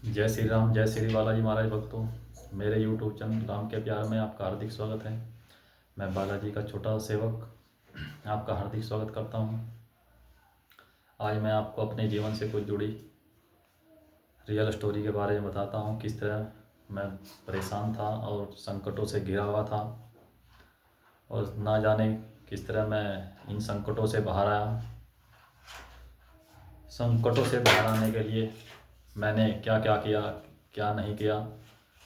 जय श्री राम, जय श्री बालाजी महाराज भक्तों। मेरे यूट्यूब चैनल राम के प्यार में आपका हार्दिक स्वागत है। मैं बालाजी का छोटा सेवक आपका हार्दिक स्वागत करता हूँ। आज मैं आपको अपने जीवन से कुछ जुड़ी रियल स्टोरी के बारे में बताता हूँ। किस तरह मैं परेशान था और संकटों से घिरा हुआ था, और ना जाने किस तरह मैं इन संकटों से बाहर आया। संकटों से बाहर आने के लिए मैंने क्या क्या किया, क्या नहीं किया,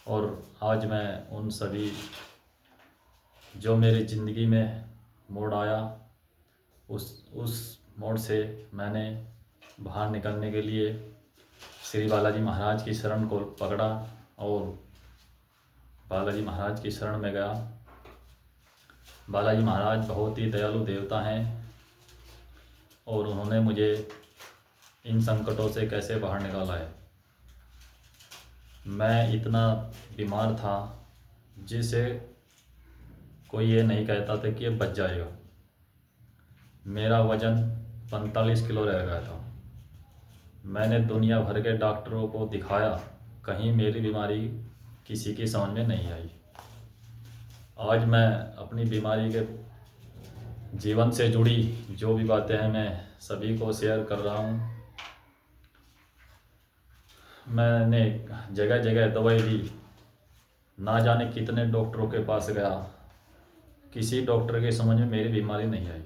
और आज मैं उन सभी जो मेरी ज़िंदगी में मोड़ आया, उस मोड़ से मैंने बाहर निकलने के लिए श्री बालाजी महाराज की शरण को पकड़ा और बालाजी महाराज की शरण में गया। बालाजी महाराज बहुत ही दयालु देवता हैं और उन्होंने मुझे इन संकटों से कैसे बाहर निकाला है। मैं इतना बीमार था जिसे कोई ये नहीं कहता था कि ये बच जाएगा। मेरा वज़न 45 किलो रह गया था। मैंने दुनिया भर के डॉक्टरों को दिखाया, कहीं मेरी बीमारी किसी की समझ में नहीं आई। आज मैं अपनी बीमारी के जीवन से जुड़ी जो भी बातें हैं मैं सभी को शेयर कर रहा हूँ। मैंने जगह जगह दवाई ली, ना जाने कितने डॉक्टरों के पास गया, किसी डॉक्टर के समझ में मेरी बीमारी नहीं आई।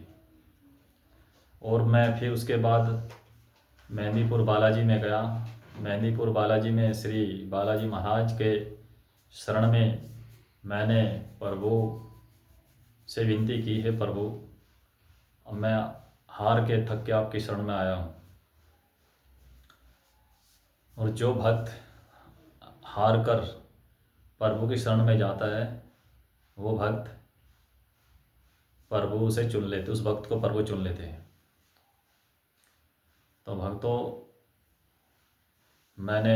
और मैं फिर उसके बाद मेहंदीपुर बालाजी में गया। मेहंदीपुर बालाजी में श्री बालाजी महाराज के शरण में मैंने प्रभु से विनती की है, प्रभु अब मैं हार के थक के आपकी शरण में आया हूँ। और जो भक्त हार कर प्रभु की शरण में जाता है वो भक्त प्रभु उसे चुन लेते, उस भक्त को प्रभु चुन लेते हैं। तो भक्तों, मैंने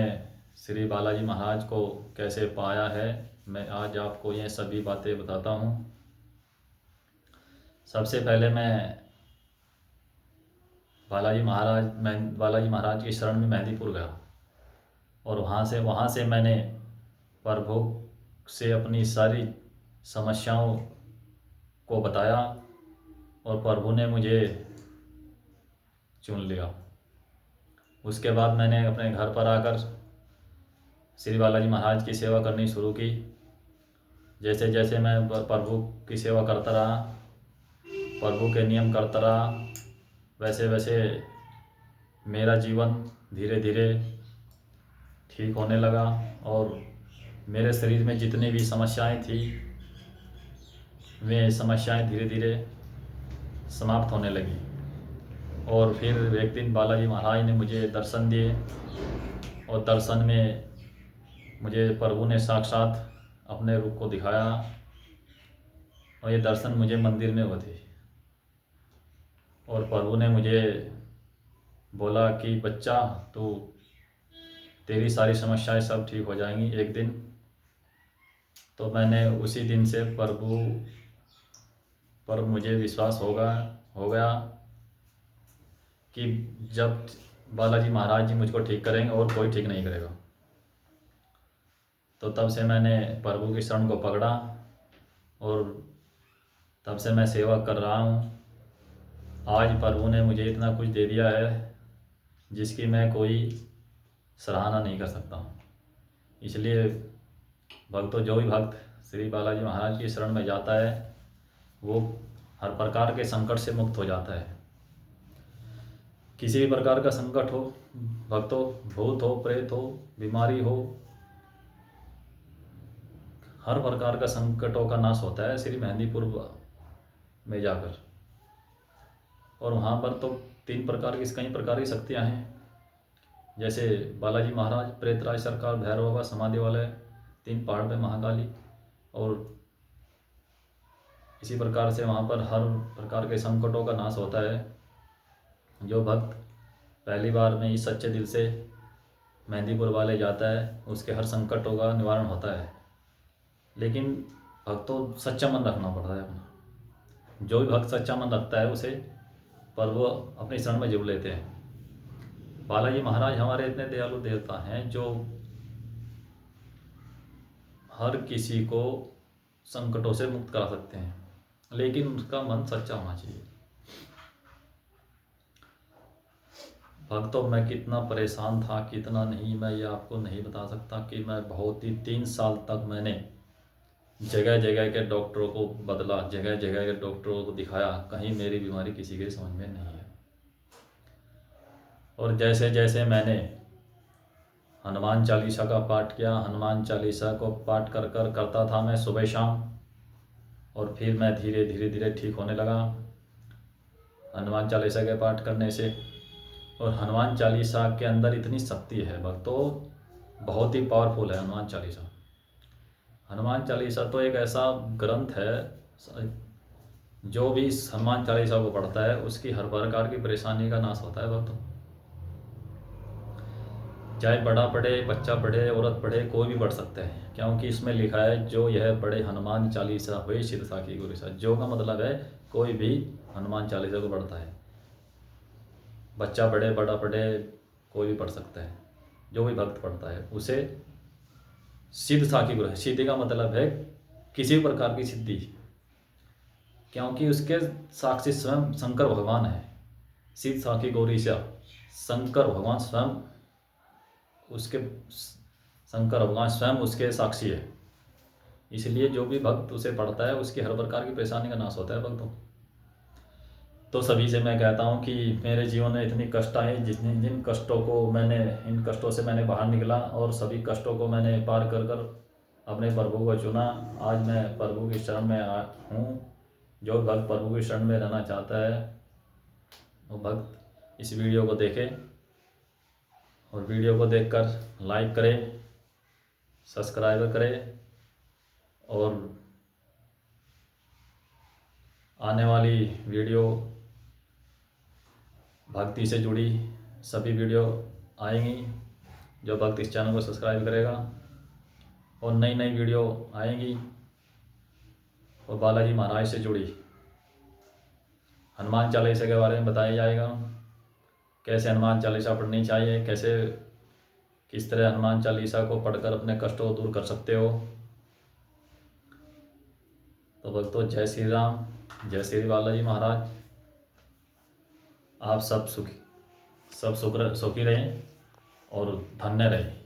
श्री बालाजी महाराज को कैसे पाया है, मैं आज आपको ये सभी बातें बताता हूँ। सबसे पहले मैं बालाजी महाराज की शरण में मेहंदीपुर गया और वहाँ से मैंने प्रभु से अपनी सारी समस्याओं को बताया और प्रभु ने मुझे चुन लिया। उसके बाद मैंने अपने घर पर आकर श्री बालाजी महाराज की सेवा करनी शुरू की। जैसे जैसे मैं प्रभु की सेवा करता रहा, प्रभु के नियम करता रहा, वैसे वैसे मेरा जीवन धीरे धीरे ठीक होने लगा और मेरे शरीर में जितनी भी समस्याएं थी वे समस्याएं धीरे धीरे समाप्त होने लगी। और फिर एक दिन बालाजी महाराज ने मुझे दर्शन दिए और दर्शन में मुझे प्रभु ने साक्षात अपने रूप को दिखाया और ये दर्शन मुझे मंदिर में हुए थे। और प्रभु ने मुझे बोला कि बच्चा, तू तेरी सारी समस्याएं सब ठीक हो जाएंगी एक दिन। तो मैंने उसी दिन से प्रभु पर मुझे विश्वास हो गया कि जब बालाजी महाराज जी मुझको ठीक करेंगे और कोई ठीक नहीं करेगा। तो तब से मैंने प्रभु की शरण को पकड़ा और तब से मैं सेवा कर रहा हूँ। आज प्रभु ने मुझे इतना कुछ दे दिया है जिसकी मैं कोई सराहना नहीं कर सकता हूँ। इसलिए भक्तों, जो भी भक्त श्री बालाजी महाराज की शरण में जाता है वो हर प्रकार के संकट से मुक्त हो जाता है। किसी भी प्रकार का संकट हो भक्तों, भूत हो, प्रेत हो, बीमारी हो, हर प्रकार का संकटों का नाश होता है श्री मेहंदीपुर में जाकर। और वहाँ पर तो कई प्रकार की शक्तियाँ हैं। जैसे बालाजी महाराज, प्रेतराज सरकार, भैरव बाबा, समाधि वाले, 3 पहाड़ पे महाकाली। और इसी प्रकार से वहाँ पर हर प्रकार के संकटों का नाश होता है। जो भक्त पहली बार में इस सच्चे दिल से मेहंदीपुर वाले जाता है उसके हर संकटों का निवारण होता है। लेकिन भक्तों, सच्चा मन रखना पड़ता है अपना। जो भी भक्त सच्चा मन रखता है उसे प्रभु अपनी शरण में जरूर लेते हैं। बालाजी महाराज हमारे इतने दयालु देवता हैं जो हर किसी को संकटों से मुक्त करा सकते हैं, लेकिन उसका मन सच्चा होना चाहिए। भक्तों, मैं कितना परेशान था, कितना नहीं, मैं ये आपको नहीं बता सकता कि मैं बहुत ही 3 साल तक मैंने जगह जगह के डॉक्टरों को बदला, जगह जगह के डॉक्टरों को दिखाया, कहीं मेरी बीमारी किसी के समझ में नहीं है। और जैसे जैसे मैंने हनुमान चालीसा का पाठ किया, हनुमान चालीसा को पाठ कर कर करता था मैं सुबह शाम, और फिर मैं धीरे धीरे धीरे ठीक होने लगा हनुमान चालीसा के पाठ करने से। और हनुमान चालीसा के अंदर इतनी शक्ति है भक्तों, बहुत ही पावरफुल है हनुमान चालीसा। हनुमान चालीसा तो एक ऐसा ग्रंथ है, जो भी इस हनुमान चालीसा को पढ़ता है उसकी हर प्रकार की परेशानी का नाश होता है भक्तों। चाहे बड़ा पढ़े, बच्चा पढ़े, औरत पढ़े, कोई भी पढ़ सकते हैं, क्योंकि इसमें लिखा है जो यह पढ़े हनुमान चालीसा हुए सिर साखी गुरु सा। जो का मतलब है कोई भी हनुमान चालीसा को पढ़ता है, बच्चा पढ़े, बड़ा पढ़े, कोई भी पढ़ सकता है, जो भी भक्त पढ़ता है उसे सिद्ध साखी गुरु है। सिद्धि का मतलब है किसी भी प्रकार की सिद्धि, क्योंकि उसके साक्षी स्वयं शंकर भगवान है। सिद्ध साखी गौरीशा, शंकर भगवान स्वयं उसके, शंकर भगवान स्वयं उसके साक्षी है। इसलिए जो भी भक्त उसे पढ़ता है उसकी हर प्रकार की परेशानी का नाश होता है भक्तों। तो सभी से मैं कहता हूँ कि मेरे जीवन में इतनी कष्ट आए, जिन कष्टों को मैंने, इन कष्टों से मैंने बाहर निकला और सभी कष्टों को मैंने पार कर कर अपने प्रभु को चुना। आज मैं प्रभु की शरण में हूँ। जो भक्त प्रभु की शरण में रहना चाहता है वो भक्त इस वीडियो को देखे, और वीडियो को देखकर लाइक करे, सब्सक्राइब करे, और आने वाली वीडियो भक्ति से जुड़ी सभी वीडियो आएंगी। जो भक्त इस चैनल को सब्सक्राइब करेगा, और नई नई वीडियो आएंगी, और बालाजी महाराज से जुड़ी हनुमान चालीसा के बारे में बताया जाएगा। कैसे हनुमान चालीसा पढ़नी चाहिए, कैसे किस तरह हनुमान चालीसा को पढ़कर अपने कष्टों को दूर कर सकते हो। तो भक्तों, जय श्री राम, जय श्री बालाजी महाराज। आप सब सुखी रहें और धन्य रहें।